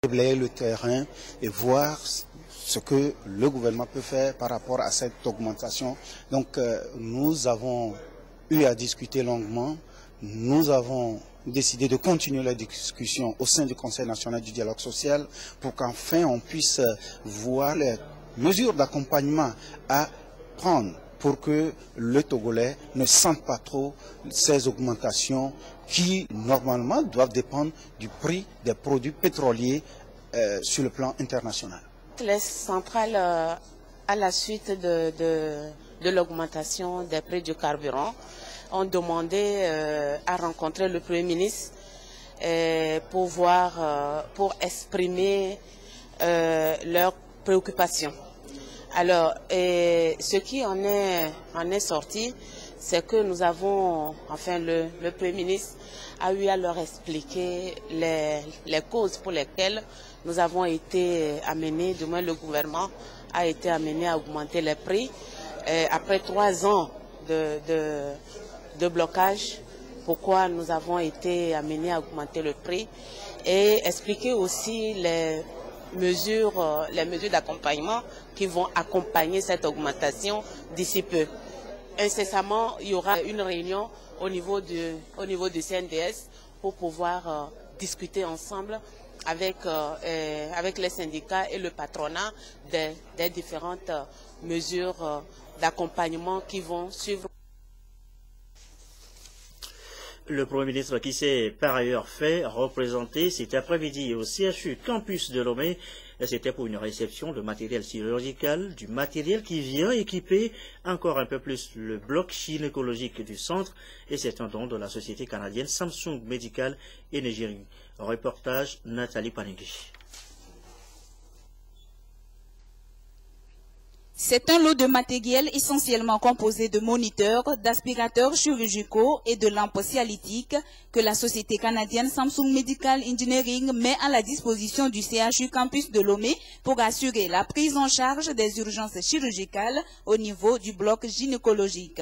déblayer le terrain et voir ce que le gouvernement peut faire par rapport à cette augmentation. Donc nous avons eu à discuter longuement, nous avons décidé de continuer la discussion au sein du Conseil national du dialogue social pour qu'enfin on puisse voir les mesures d'accompagnement à prendre pour que le Togolais ne sente pas trop ces augmentations qui normalement doivent dépendre du prix des produits pétroliers sur le plan international. Les centrales, à la suite de l'augmentation des prix du carburant, ont demandé à rencontrer le Premier ministre pour exprimer leurs préoccupations. Alors, ce qui en est sorti, c'est que nous avons, enfin le Premier ministre a eu à leur expliquer les causes pour lesquelles nous avons été amenés, du moins le gouvernement a été amené à augmenter les prix. Après 3 ans de blocage, pourquoi nous avons été amenés à augmenter le prix et expliquer aussi les mesures d'accompagnement qui vont accompagner cette augmentation d'ici peu. Incessamment, il y aura une réunion au niveau du CNDS pour pouvoir discuter ensemble avec les syndicats et le patronat des différentes mesures d'accompagnement qui vont suivre. Le Premier ministre qui s'est par ailleurs fait représenter cet après-midi au CHU Campus de Lomé. C'était pour une réception de matériel chirurgical, du matériel qui vient équiper encore un peu plus le bloc gynécologique du centre, et c'est un don de la société canadienne Samsung Medical Engineering. Reportage Nathalie Panigui. C'est un lot de matériel essentiellement composé de moniteurs, d'aspirateurs chirurgicaux et de lampes cialytiques que la société canadienne Samsung Medical Engineering met à la disposition du CHU Campus de Lomé pour assurer la prise en charge des urgences chirurgicales au niveau du bloc gynécologique.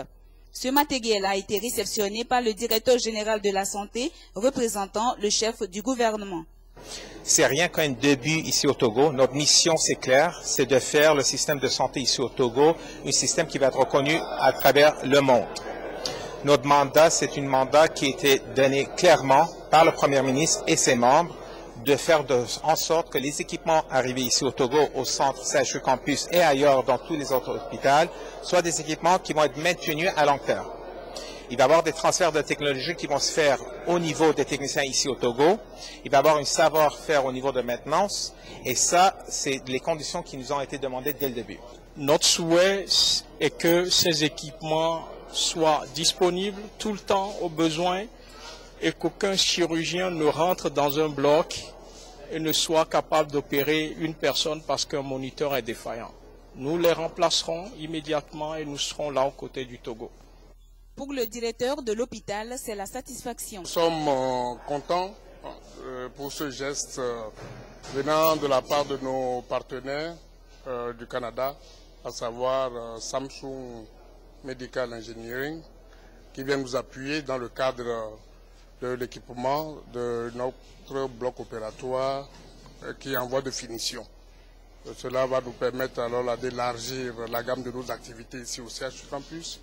Ce matériel a été réceptionné par le directeur général de la santé, représentant le chef du gouvernement. C'est rien qu'un début ici au Togo. Notre mission, c'est clair, c'est de faire le système de santé ici au Togo un système qui va être reconnu à travers le monde. Notre mandat, c'est un mandat qui a été donné clairement par le Premier ministre et ses membres de faire en sorte que les équipements arrivés ici au Togo, au centre CHU Campus et ailleurs dans tous les autres hôpitaux, soient des équipements qui vont être maintenus à long terme. Il va y avoir des transferts de technologie qui vont se faire au niveau des techniciens ici au Togo. Il va y avoir un savoir-faire au niveau de maintenance. Et ça, c'est les conditions qui nous ont été demandées dès le début. Notre souhait est que ces équipements soient disponibles tout le temps au besoin et qu'aucun chirurgien ne rentre dans un bloc et ne soit capable d'opérer une personne parce qu'un moniteur est défaillant. Nous les remplacerons immédiatement et nous serons là aux côtés du Togo. Pour le directeur de l'hôpital, c'est la satisfaction. Nous sommes contents pour ce geste venant de la part de nos partenaires du Canada, à savoir Samsung Medical Engineering, qui vient nous appuyer dans le cadre de l'équipement de notre bloc opératoire qui est en voie de finition. Cela va nous permettre alors d'élargir la gamme de nos activités ici au CHU Campus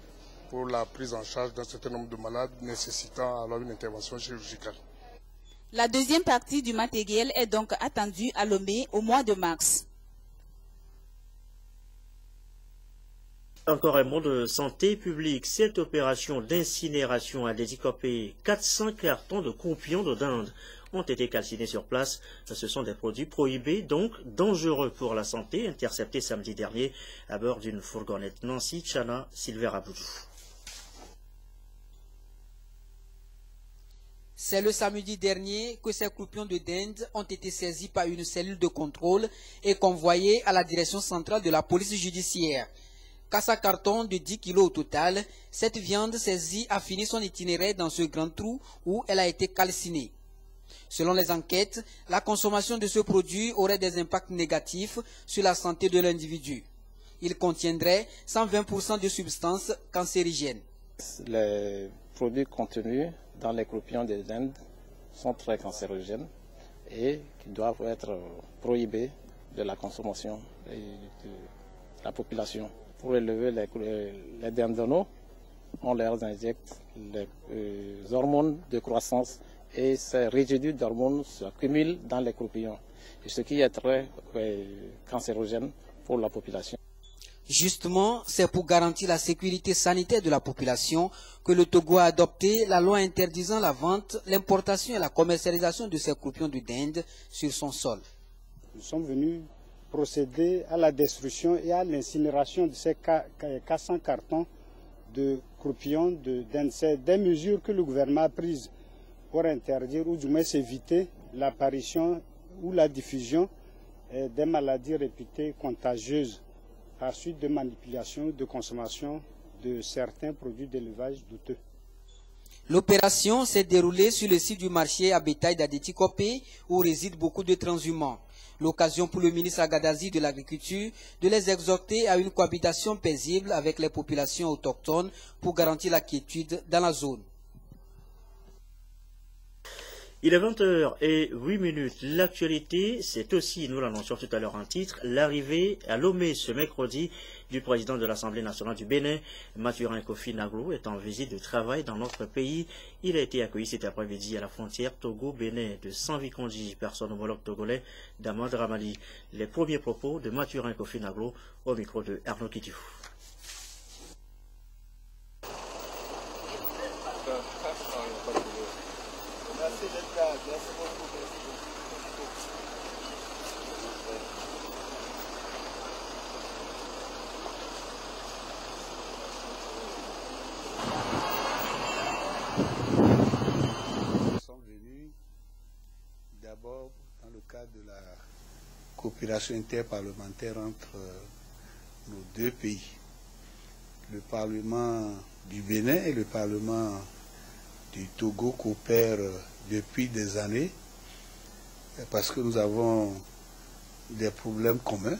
pour la prise en charge d'un certain nombre de malades nécessitant alors une intervention chirurgicale. La deuxième partie du matériel est donc attendue à Lomé au mois de mars. Encore un mot de santé publique. Cette opération d'incinération a dédicopé 400 cartons de croupions de dinde ont été calcinés sur place. Ce sont des produits prohibés, donc dangereux pour la santé, interceptés samedi dernier à bord d'une fourgonnette Nancy Chana Silver Aboudou. C'est le samedi dernier que ces croupions de dinde ont été saisis par une cellule de contrôle et convoyés à la direction centrale de la police judiciaire. 400 cartons de 10 kilos au total, cette viande saisie a fini son itinéraire dans ce grand trou où elle a été calcinée. Selon les enquêtes, la consommation de ce produit aurait des impacts négatifs sur la santé de l'individu. Il contiendrait 120% de substances cancérigènes. Les produits contenus dans les croupions de dinde sont très cancérogènes et qui doivent être prohibés de la consommation de la population. Pour élever les dindonneaux, on leur injecte les hormones de croissance et ces résidus d'hormones s'accumulent dans les croupillons, ce qui est très cancérogène pour la population. Justement, c'est pour garantir la sécurité sanitaire de la population que le Togo a adopté la loi interdisant la vente, l'importation et la commercialisation de ces croupions de dinde sur son sol. Nous sommes venus procéder à la destruction et à l'incinération de ces 400 cartons de croupions de dinde. C'est des mesures que le gouvernement a prises pour interdire ou du moins éviter l'apparition ou la diffusion des maladies réputées contagieuses par suite de manipulation ou de consommation de certains produits d'élevage douteux. L'opération s'est déroulée sur le site du marché à bétail d'Adétikopé où résident beaucoup de transhumants. L'occasion pour le ministre Agadazi de l'Agriculture de les exhorter à une cohabitation paisible avec les populations autochtones pour garantir la quiétude dans la zone. Il est 20h08. L'actualité, c'est aussi, nous l'annoncions tout à l'heure en titre, l'arrivée à Lomé ce mercredi du président de l'Assemblée nationale du Bénin, Mathurin Kofi Naglo, est en visite de travail dans notre pays. Il a été accueilli cet après-midi à la frontière Togo-Bénin de Sanvikondi par son homologue togolais Damad Ramali. Les premiers propos de Mathurin Kofi Naglo au micro de Arnaud Kitifou. D'abord, dans le cadre de la coopération interparlementaire entre nos deux pays, le Parlement du Bénin et le Parlement du Togo coopèrent depuis des années parce que nous avons des problèmes communs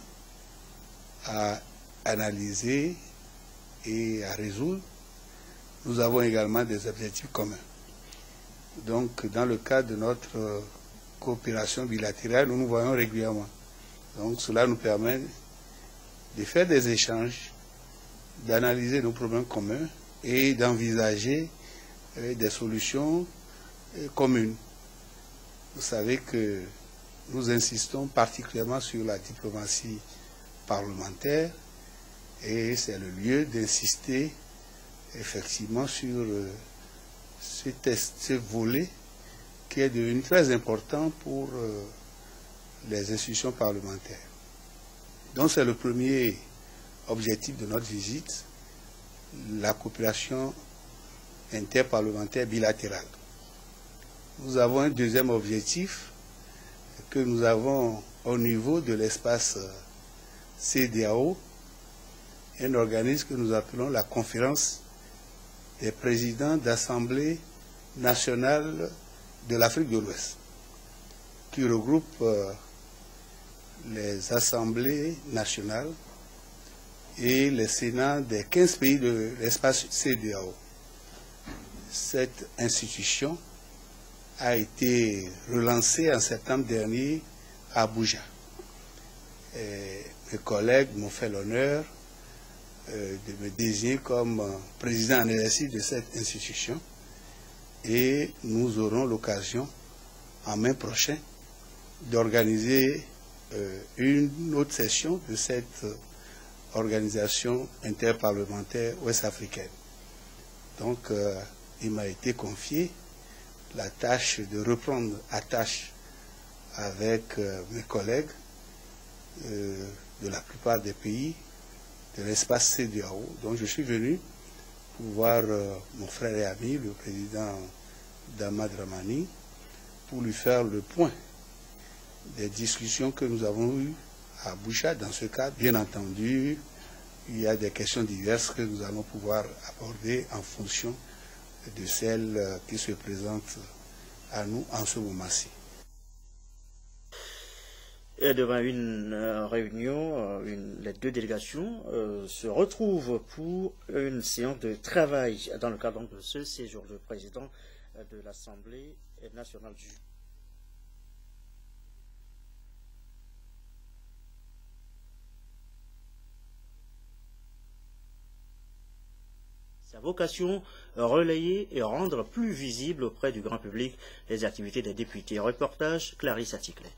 à analyser et à résoudre. Nous avons également des objectifs communs. Donc, dans le cadre de notre coopération bilatérale, nous nous voyons régulièrement. Donc, cela nous permet de faire des échanges, d'analyser nos problèmes communs et d'envisager des solutions communes. Vous savez que nous insistons particulièrement sur la diplomatie parlementaire et c'est le lieu d'insister effectivement sur ce volet qui est devenu très important pour les institutions parlementaires. Donc c'est le premier objectif de notre visite, la coopération interparlementaire bilatérale. Nous avons un deuxième objectif que nous avons au niveau de l'espace CEDEAO, un organisme que nous appelons la conférence des présidents d'Assemblée nationale de l'Afrique de l'Ouest, qui regroupe les assemblées nationales et les sénats des 15 pays de l'espace CEDEAO. Cette institution a été relancée en septembre dernier à Abuja. Mes collègues m'ont fait l'honneur de me désigner comme président en exercice de cette institution et nous aurons l'occasion en mai prochain d'organiser une autre session de cette organisation interparlementaire ouest-africaine. Donc, il m'a été confié la tâche de reprendre attache avec mes collègues de la plupart des pays de l'espace CEDEAO. Donc, je suis venu pour voir mon frère et ami, le président Damad Ramani, pour lui faire le point des discussions que nous avons eues à Abuja. Dans ce cas, bien entendu, il y a des questions diverses que nous allons pouvoir aborder en fonction de celles qui se présentent à nous en ce moment-ci. Et devant une réunion, les deux délégations se retrouvent pour une séance de travail dans le cadre de ce séjour. Le président de l'Assemblée nationale du Sa vocation, relayer et rendre plus visible auprès du grand public les activités des députés. Reportage Clarisse Aticlé.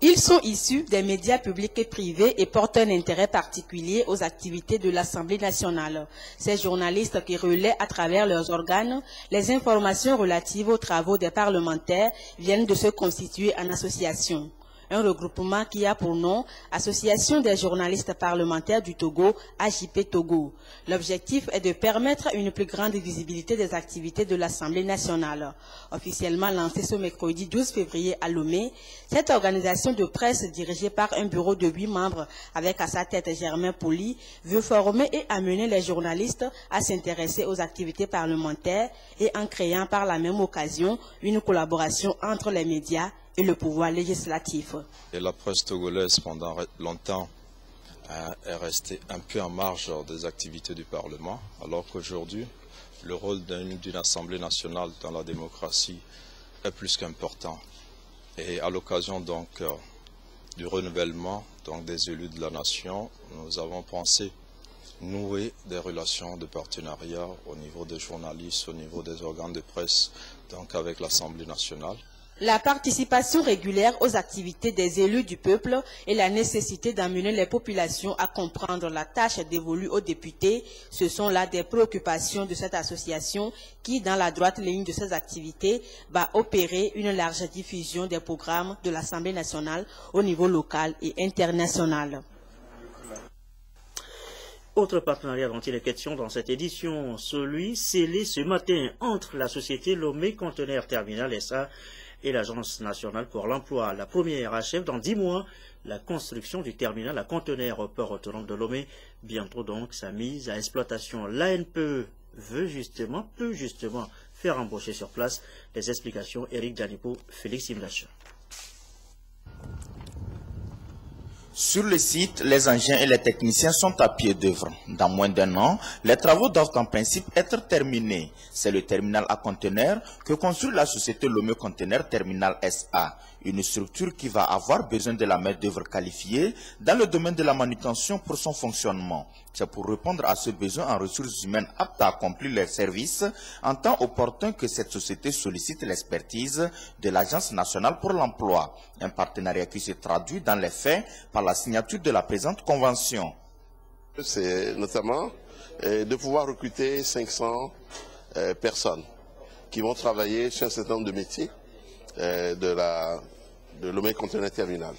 Ils sont issus des médias publics et privés et portent un intérêt particulier aux activités de l'Assemblée nationale. Ces journalistes qui relaient à travers leurs organes les informations relatives aux travaux des parlementaires viennent de se constituer en association. Un regroupement qui a pour nom Association des journalistes parlementaires du Togo, AJP Togo. L'objectif est de permettre une plus grande visibilité des activités de l'Assemblée nationale. Officiellement lancée ce mercredi 12 février à Lomé, cette organisation de presse dirigée par un bureau de 8 membres avec à sa tête Germain Poli veut former et amener les journalistes à s'intéresser aux activités parlementaires et en créant par la même occasion une collaboration entre les médias et le pouvoir législatif. Et la presse togolaise, pendant longtemps, est restée un peu en marge des activités du Parlement, alors qu'aujourd'hui, le rôle d'une Assemblée nationale dans la démocratie est plus qu'important. Et à l'occasion donc du renouvellement des élus de la nation, nous avons pensé nouer des relations de partenariat au niveau des journalistes, au niveau des organes de presse, donc avec l'Assemblée nationale. La participation régulière aux activités des élus du peuple et la nécessité d'amener les populations à comprendre la tâche dévolue aux députés, ce sont là des préoccupations de cette association qui, dans la droite ligne de ses activités, va opérer une large diffusion des programmes de l'Assemblée nationale au niveau local et international. Autre partenariat dont il est question dans cette édition, celui scellé ce matin entre la société Lomé Conteneur Terminal SA et l'Agence nationale pour l'emploi. La première achève dans 10 mois la construction du terminal à conteneurs au port autonome de Lomé. Bientôt donc sa mise à exploitation. L'ANPE peut justement faire embaucher sur place. Les explications, Eric Danipo, Félix Imlacha. Sur le site, les engins et les techniciens sont à pied d'œuvre. Dans moins d'un an, les travaux doivent en principe être terminés. C'est le terminal à conteneurs que construit la société Lomé Conteneur Terminal SA, une structure qui va avoir besoin de la main-d'œuvre qualifiée dans le domaine de la manutention pour son fonctionnement. C'est pour répondre à ce besoin en ressources humaines aptes à accomplir les services en temps opportun que cette société sollicite l'expertise de l'Agence nationale pour l'emploi. Un partenariat qui se traduit dans les faits par la signature de la présente convention. C'est notamment de pouvoir recruter 500 personnes qui vont travailler sur un certain nombre de métiers de Lomé Conteneur Terminal.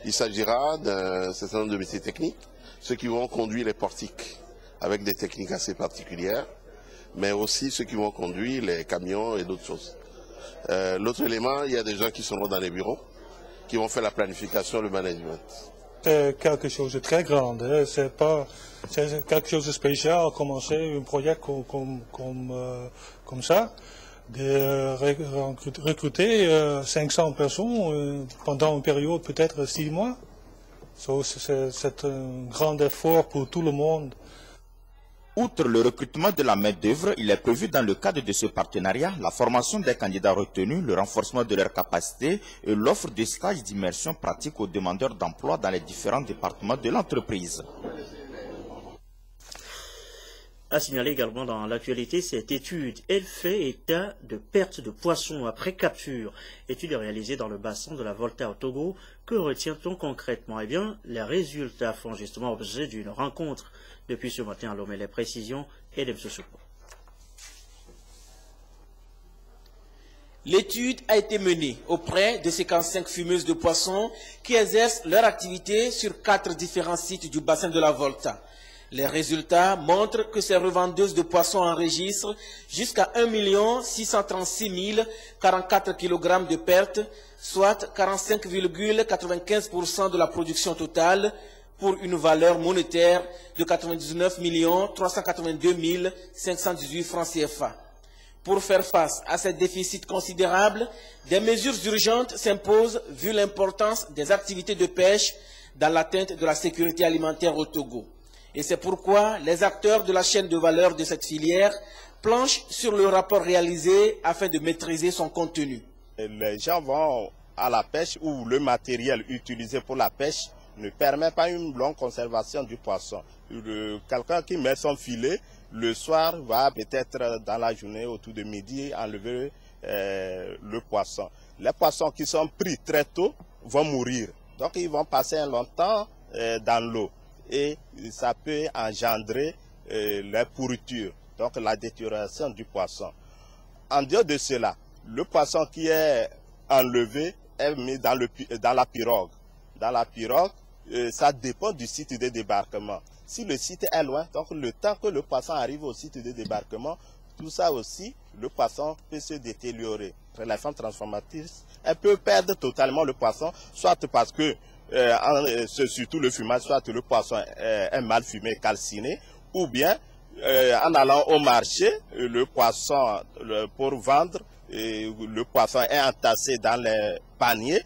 Il s'agira d'un certain nombre de métiers techniques, ceux qui vont conduire les portiques avec des techniques assez particulières, mais aussi ceux qui vont conduire les camions et d'autres choses. L'autre élément, il y a des gens qui seront dans les bureaux, qui vont faire la planification, le management. C'est quelque chose de très grand, hein. C'est quelque chose de spécial, commencer un projet comme ça, de recruter 500 personnes pendant une période peut-être 6 mois. C'est un grand effort pour tout le monde. Outre le recrutement de la main-d'œuvre, il est prévu dans le cadre de ce partenariat la formation des candidats retenus, le renforcement de leurs capacités et l'offre de stages d'immersion pratique aux demandeurs d'emploi dans les différents départements de l'entreprise. À signaler également dans l'actualité cette étude. Elle fait état de perte de poissons après capture. Étude réalisée dans le bassin de la Volta au Togo. Que retient-on concrètement? Eh bien, les résultats font justement objet d'une rencontre depuis ce matin à Lomé. Les précisions et les Msoussoupo. L'étude a été menée auprès de 55 fumeuses de poissons qui exercent leur activité sur 4 différents sites du bassin de la Volta. Les résultats montrent que ces revendeuses de poissons enregistrent jusqu'à 1 636 044 kg de pertes, soit 45,95% de la production totale, pour une valeur monétaire de 99 382 518 francs CFA. Pour faire face à ces déficits considérables, des mesures urgentes s'imposent vu l'importance des activités de pêche dans l'atteinte de la sécurité alimentaire au Togo. Et c'est pourquoi les acteurs de la chaîne de valeur de cette filière planchent sur le rapport réalisé afin de maîtriser son contenu. Les gens vont à la pêche ou le matériel utilisé pour la pêche ne permet pas une longue conservation du poisson. Quelqu'un qui met son filet, le soir va peut-être dans la journée autour de midi enlever le poisson. Les poissons qui sont pris très tôt vont mourir. Donc ils vont passer un long temps dans l'eau et ça peut engendrer la pourriture, donc la détérioration du poisson. En dehors de cela, le poisson qui est enlevé est mis dans la pirogue. Dans la pirogue, ça dépend du site de débarquement. Si le site est loin, donc le temps que le poisson arrive au site de débarquement, tout ça aussi, le poisson peut se détériorer. La femme transformatrice, elle peut perdre totalement le poisson, soit parce que, surtout le fumage, soit le poisson est mal fumé, calciné, ou bien en allant au marché, le poisson, pour vendre, le poisson est entassé dans les paniers.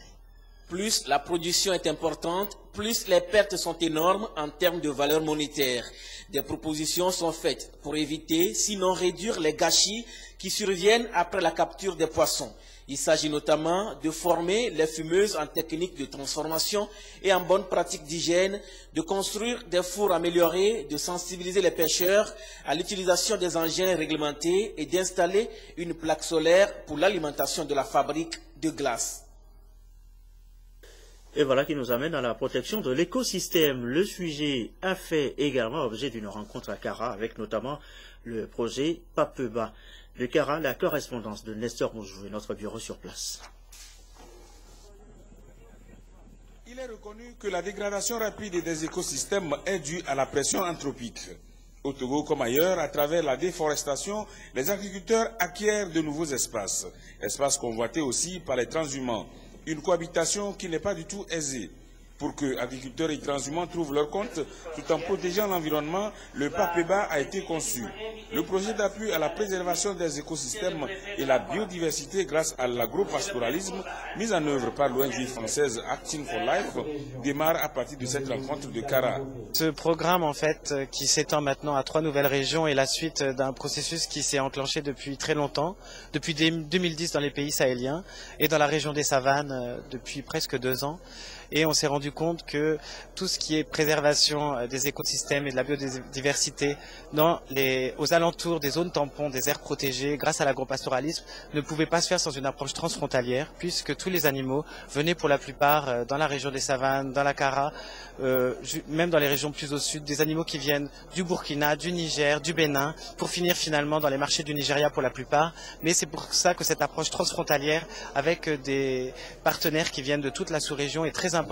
Plus la production est importante, plus les pertes sont énormes en termes de valeur monétaire. Des propositions sont faites pour éviter, sinon réduire les gâchis qui surviennent après la capture des poissons. Il s'agit notamment de former les fumeuses en technique de transformation et en bonnes pratiques d'hygiène, de construire des fours améliorés, de sensibiliser les pêcheurs à l'utilisation des engins réglementés et d'installer une plaque solaire pour l'alimentation de la fabrique de glace. Et voilà qui nous amène à la protection de l'écosystème. Le sujet a fait également objet d'une rencontre à Kara avec notamment le projet Papeba. De Kara, la correspondance de Nestor Moujou et notre bureau sur place. Il est reconnu que la dégradation rapide des écosystèmes est due à la pression anthropique. Au Togo comme ailleurs, à travers la déforestation, les agriculteurs acquièrent de nouveaux espaces. Espaces convoités aussi par les transhumants. Une cohabitation qui n'est pas du tout aisée. Pour que agriculteurs et transhumants trouvent leur compte tout en protégeant l'environnement, le PAPEBA a été conçu. Le projet d'appui à la préservation des écosystèmes et la biodiversité grâce à l'agropastoralisme, mis en œuvre par l'ONG française Acting for Life, démarre à partir de cette rencontre de Kara. Ce programme, en fait, qui s'étend maintenant à 3 nouvelles régions, est la suite d'un processus qui s'est enclenché depuis très longtemps, depuis 2010 dans les pays sahéliens et dans la région des savanes depuis presque 2 ans. Et on s'est rendu compte que tout ce qui est préservation des écosystèmes et de la biodiversité aux alentours des zones tampons, des aires protégées, grâce à l'agropastoralisme, ne pouvait pas se faire sans une approche transfrontalière, puisque tous les animaux venaient pour la plupart dans la région des savanes, dans la Kara, même dans les régions plus au sud, des animaux qui viennent du Burkina, du Niger, du Bénin, pour finir finalement dans les marchés du Nigeria pour la plupart. Mais c'est pour ça que cette approche transfrontalière, avec des partenaires qui viennent de toute la sous-région, est très importante.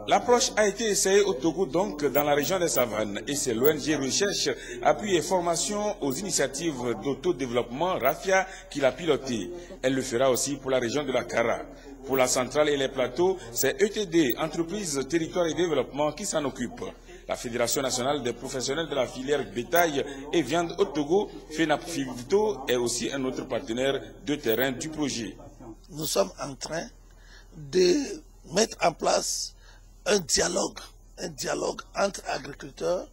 L'approche a été essayée au Togo, donc dans la région des savanes, et c'est l'ONG Recherche, Appui et Formation aux initiatives d'autodéveloppement RAFIA qui l'a pilotée. Elle le fera aussi pour la région de la Kara. Pour la centrale et les plateaux, c'est ETD, Entreprise, Territoire et Développement, qui s'en occupe. La Fédération nationale des professionnels de la filière bétail et viande au Togo, FENAPFIVTO, est aussi un autre partenaire de terrain du projet. Nous sommes en train de mettre en place un dialogue entre agriculteurs,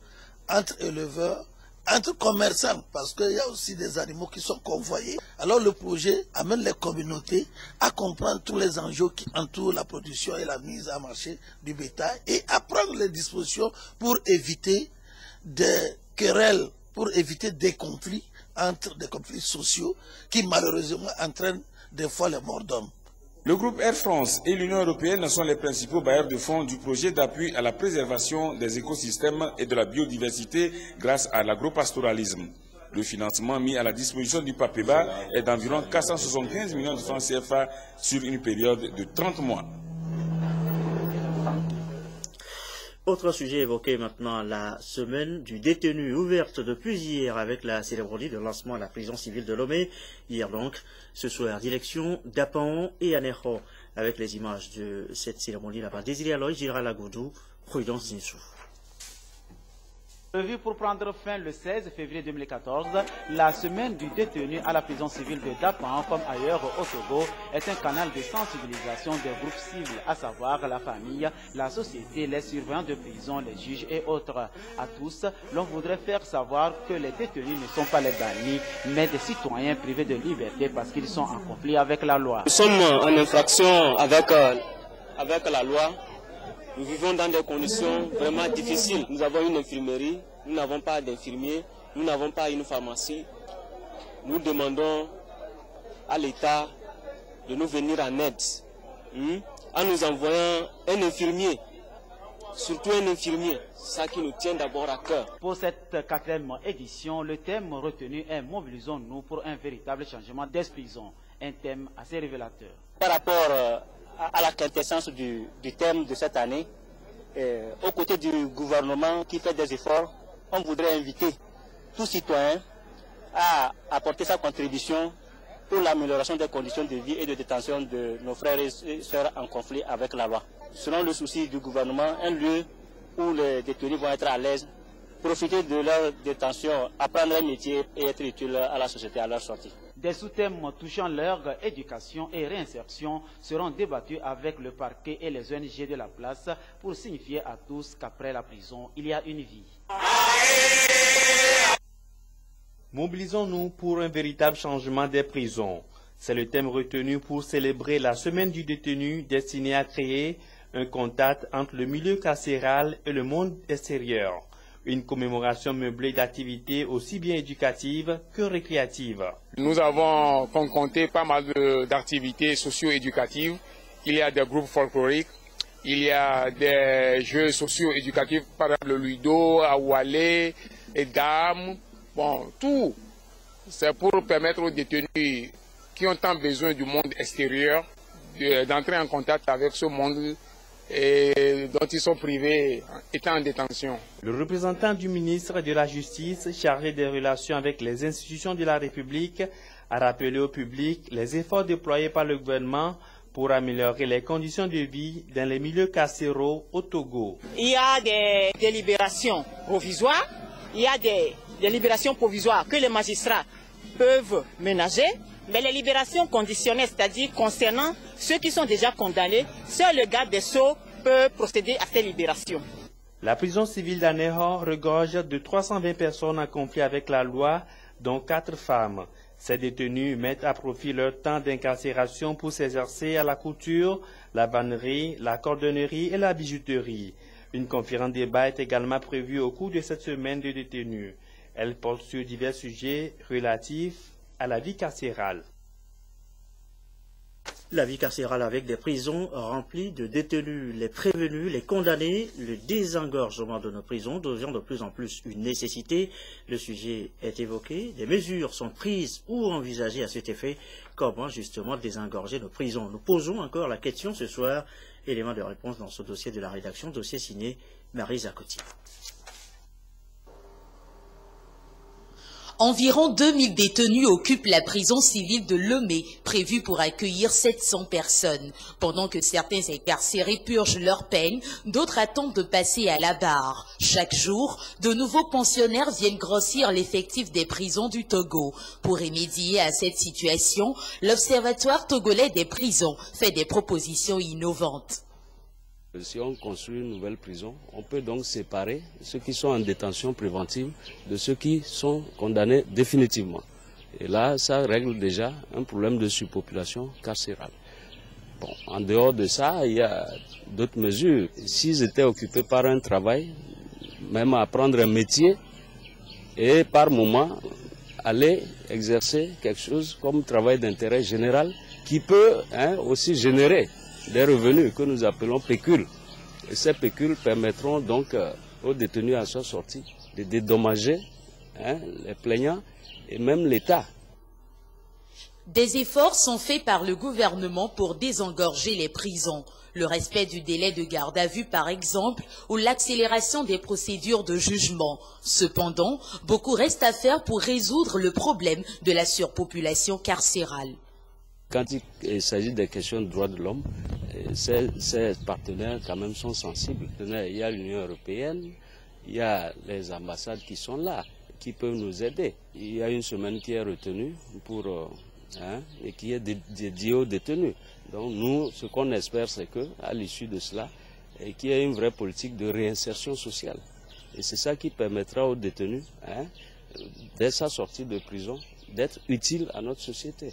entre éleveurs, entre commerçants, parce qu'il y a aussi des animaux qui sont convoyés. Alors le projet amène les communautés à comprendre tous les enjeux qui entourent la production et la mise en marché du bétail et à prendre les dispositions pour éviter des querelles, pour éviter des conflits sociaux qui malheureusement entraînent des fois les morts d'hommes. Le groupe Air France et l'Union européenne sont les principaux bailleurs de fonds du projet d'appui à la préservation des écosystèmes et de la biodiversité grâce à l'agropastoralisme. Le financement mis à la disposition du PAPEBA est d'environ 475 millions de francs CFA sur une période de 30 mois. Autre sujet évoqué maintenant, la semaine du détenu ouverte depuis hier avec la cérémonie de lancement à la prison civile de Lomé. Hier donc, ce soir, direction d'Apaon et Anejo avec les images de cette cérémonie là-bas. Désiré Aloy, Gilles Lagoudou, Prudence Zinsou. Prévu pour prendre fin le 16 février 2014, la semaine du détenu à la prison civile de Dapan, comme ailleurs au Togo, est un canal de sensibilisation des groupes cibles, à savoir la famille, la société, les surveillants de prison, les juges et autres. À tous, l'on voudrait faire savoir que les détenus ne sont pas les bannis, mais des citoyens privés de liberté parce qu'ils sont en conflit avec la loi. Nous sommes en infraction avec la loi. Nous vivons dans des conditions vraiment difficiles. Nous avons une infirmerie, nous n'avons pas d'infirmiers, nous n'avons pas une pharmacie. Nous demandons à l'État de nous venir en aide en nous envoyant un infirmier, surtout un infirmier, ça qui nous tient d'abord à cœur. Pour cette 4e édition, le thème retenu est « Mobilisons-nous pour un véritable changement d'esprit », un thème assez révélateur. Par rapport à la quintessence du thème de cette année, aux côtés du gouvernement qui fait des efforts, on voudrait inviter tout citoyen à apporter sa contribution pour l'amélioration des conditions de vie et de détention de nos frères et sœurs en conflit avec la loi. Selon le souci du gouvernement, un lieu où les détenus vont être à l'aise, profiter de leur détention, apprendre un métier et être utile à la société à leur sortie. Des sous-thèmes touchant leur éducation et réinsertion seront débattus avec le parquet et les ONG de la place pour signifier à tous qu'après la prison, il y a une vie. Mobilisons-nous pour un véritable changement des prisons. C'est le thème retenu pour célébrer la semaine du détenu destinée à créer un contact entre le milieu carcéral et le monde extérieur. Une commémoration meublée d'activités aussi bien éducatives que récréatives. Nous avons concocté pas mal d'activités socio-éducatives. Il y a des groupes folkloriques, il y a des jeux socio-éducatifs, par exemple le ludo, awalé, et dames. Bon, tout, c'est pour permettre aux détenus qui ont tant besoin du monde extérieur d'entrer en contact avec ce monde et dont ils sont privés étant en détention. Le représentant du ministre de la Justice chargé des relations avec les institutions de la République a rappelé au public les efforts déployés par le gouvernement pour améliorer les conditions de vie dans les milieux carcéraux au Togo. Il y a des libérations provisoires, il y a des libérations provisoires que les magistrats peuvent ménager, mais les libérations conditionnelles, c'est-à-dire concernant ceux qui sont déjà condamnés, seul le garde des Sceaux peut procéder à ces libérations. La prison civile d'Aného regorge de 320 personnes en conflit avec la loi, dont 4 femmes. Ces détenus mettent à profit leur temps d'incarcération pour s'exercer à la couture, la vannerie, la cordonnerie et la bijouterie. Une conférence débat est également prévue au cours de cette semaine de détenus. Elle porte sur divers sujets relatifs à la vie carcérale. La vie carcérale avec des prisons remplies de détenus, les prévenus, les condamnés, le désengorgement de nos prisons devient de plus en plus une nécessité. Le sujet est évoqué, des mesures sont prises ou envisagées à cet effet. Comment justement désengorger nos prisons? Nous posons encore la question ce soir. Élément de réponse dans ce dossier de la rédaction, dossier signé Marie Zacotti. Environ 2000 détenus occupent la prison civile de Lomé, prévue pour accueillir 700 personnes. Pendant que certains incarcérés purgent leur peine, d'autres attendent de passer à la barre. Chaque jour, de nouveaux pensionnaires viennent grossir l'effectif des prisons du Togo. Pour remédier à cette situation, l'Observatoire togolais des prisons fait des propositions innovantes. Si on construit une nouvelle prison, on peut donc séparer ceux qui sont en détention préventive de ceux qui sont condamnés définitivement. Et là, ça règle déjà un problème de surpopulation carcérale. Bon, en dehors de ça, il y a d'autres mesures. S'ils étaient occupés par un travail, même à apprendre un métier, et par moment, aller exercer quelque chose comme travail d'intérêt général qui peut aussi générer des revenus que nous appelons pécules. Et ces pécules permettront donc aux détenus à sa sortie de dédommager les plaignants et même l'État. Des efforts sont faits par le gouvernement pour désengorger les prisons. Le respect du délai de garde à vue, par exemple, ou l'accélération des procédures de jugement. Cependant, beaucoup reste à faire pour résoudre le problème de la surpopulation carcérale. Quand il s'agit des questions de droits de l'homme, ces partenaires quand même sont sensibles. Il y a l'Union européenne, il y a les ambassades qui sont là, qui peuvent nous aider. Il y a une semaine qui est retenue et qui est dédiée aux détenus. Donc nous, ce qu'on espère, c'est qu'à l'issue de cela, qu'il y ait une vraie politique de réinsertion sociale. Et c'est ça qui permettra aux détenus, dès sa sortie de prison, d'être utiles à notre société.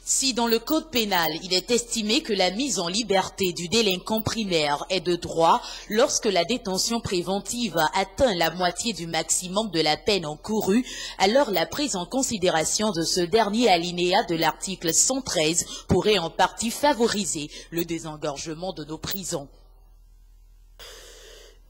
Si dans le code pénal, il est estimé que la mise en liberté du délinquant primaire est de droit lorsque la détention préventive atteint la moitié du maximum de la peine encourue, alors la prise en considération de ce dernier alinéa de l'article 113 pourrait en partie favoriser le désengorgement de nos prisons.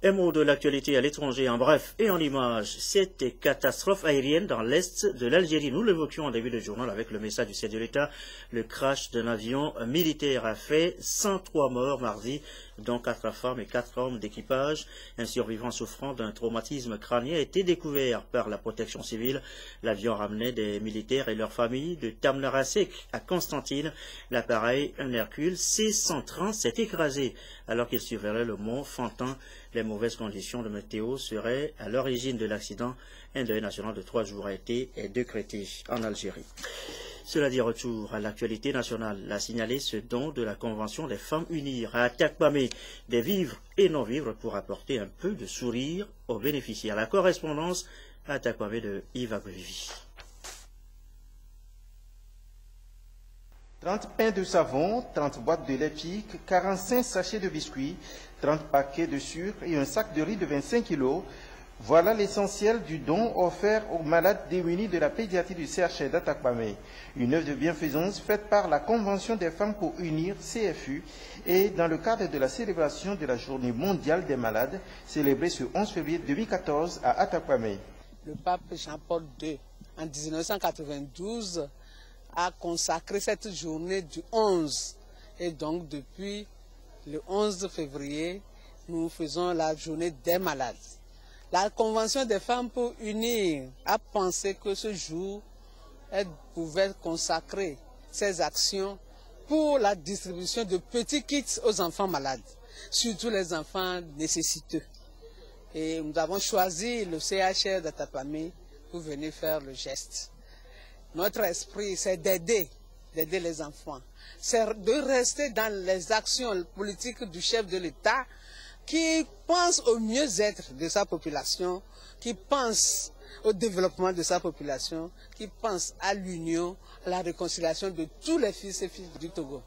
Un mot de l'actualité à l'étranger en bref et en images. Cette catastrophe aérienne dans l'est de l'Algérie. Nous l'évoquions en début de journal avec le message du chef de l'État. Le crash d'un avion militaire a fait 103 morts mardi, dont 4 femmes et 4 hommes d'équipage. Un survivant souffrant d'un traumatisme crânien a été découvert par la protection civile. L'avion ramenait des militaires et leurs familles de Tamnarasek à Constantine. L'appareil, un Hercule C-130, s'est écrasé alors qu'il survolait le mont Fantin. Les mauvaises conditions de météo seraient à l'origine de l'accident. Un deuil national de 3 jours a été décrété en Algérie. Cela dit, retour à l'actualité nationale. L'a signalé ce don de la Convention des Femmes Unies à Atakpamé, des vivres et non-vivres pour apporter un peu de sourire aux bénéficiaires. La correspondance à Atakpamé de Yves Agbevivi. 30 pains de savon, 30 boîtes de lait pique, 45 sachets de biscuits, 30 paquets de sucre et un sac de riz de 25 kg. Voilà l'essentiel du don offert aux malades démunis de la pédiatrie du CHR d'Atakpamé. Une œuvre de bienfaisance faite par la Convention des femmes pour unir, CFU, et dans le cadre de la célébration de la Journée mondiale des malades, célébrée ce 11 février 2014 à Atakpamé. Le pape Jean-Paul II, en 1992, a consacré cette journée du 11. Et donc, depuis le 11 février, nous faisons la journée des malades. La Convention des femmes pour unir a pensé que ce jour, elle pouvait consacrer ses actions pour la distribution de petits kits aux enfants malades, surtout les enfants nécessiteux. Et nous avons choisi le CHR d'Atakpamé pour venir faire le geste. Notre esprit, c'est d'aider les enfants. C'est de rester dans les actions politiques du chef de l'État qui pense au mieux-être de sa population, qui pense au développement de sa population, qui pense à l'union, à la réconciliation de tous les fils et filles du Togo.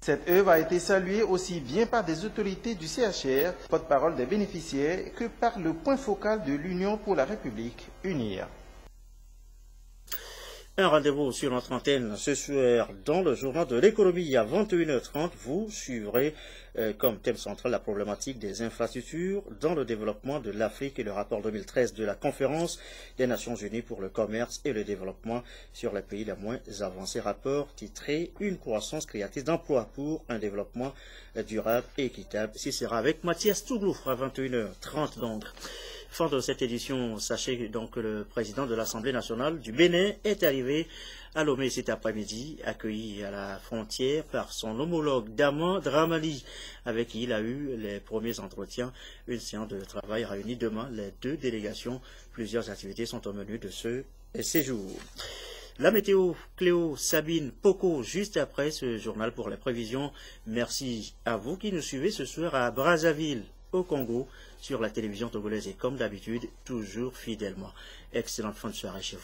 Cette œuvre a été saluée aussi bien par des autorités du CHR, porte-parole des bénéficiaires, que par le point focal de l'Union pour la République, UNIR. Un rendez-vous sur notre antenne ce soir dans le journal de l'économie à 21h30. Vous suivrez comme thème central la problématique des infrastructures dans le développement de l'Afrique et le rapport 2013 de la conférence des Nations Unies pour le commerce et le développement sur les pays les moins avancés. Rapport titré « Une croissance créatrice d'emplois pour un développement durable et équitable ». Ce sera avec Mathias Touglou à 21h30 donc. Fin de cette édition, sachez donc que le président de l'Assemblée nationale du Bénin est arrivé à Lomé cet après-midi, accueilli à la frontière par son homologue Daman Dramani, avec qui il a eu les premiers entretiens. Une séance de travail réunit demain les deux délégations. Plusieurs activités sont au menu de ce séjour. La météo, Cléo, Sabine, Poco, juste après ce journal pour les prévisions. Merci à vous qui nous suivez ce soir à Brazzaville, au Congo, sur la télévision togolaise et comme d'habitude, toujours fidèlement. Excellente fin de soirée chez vous.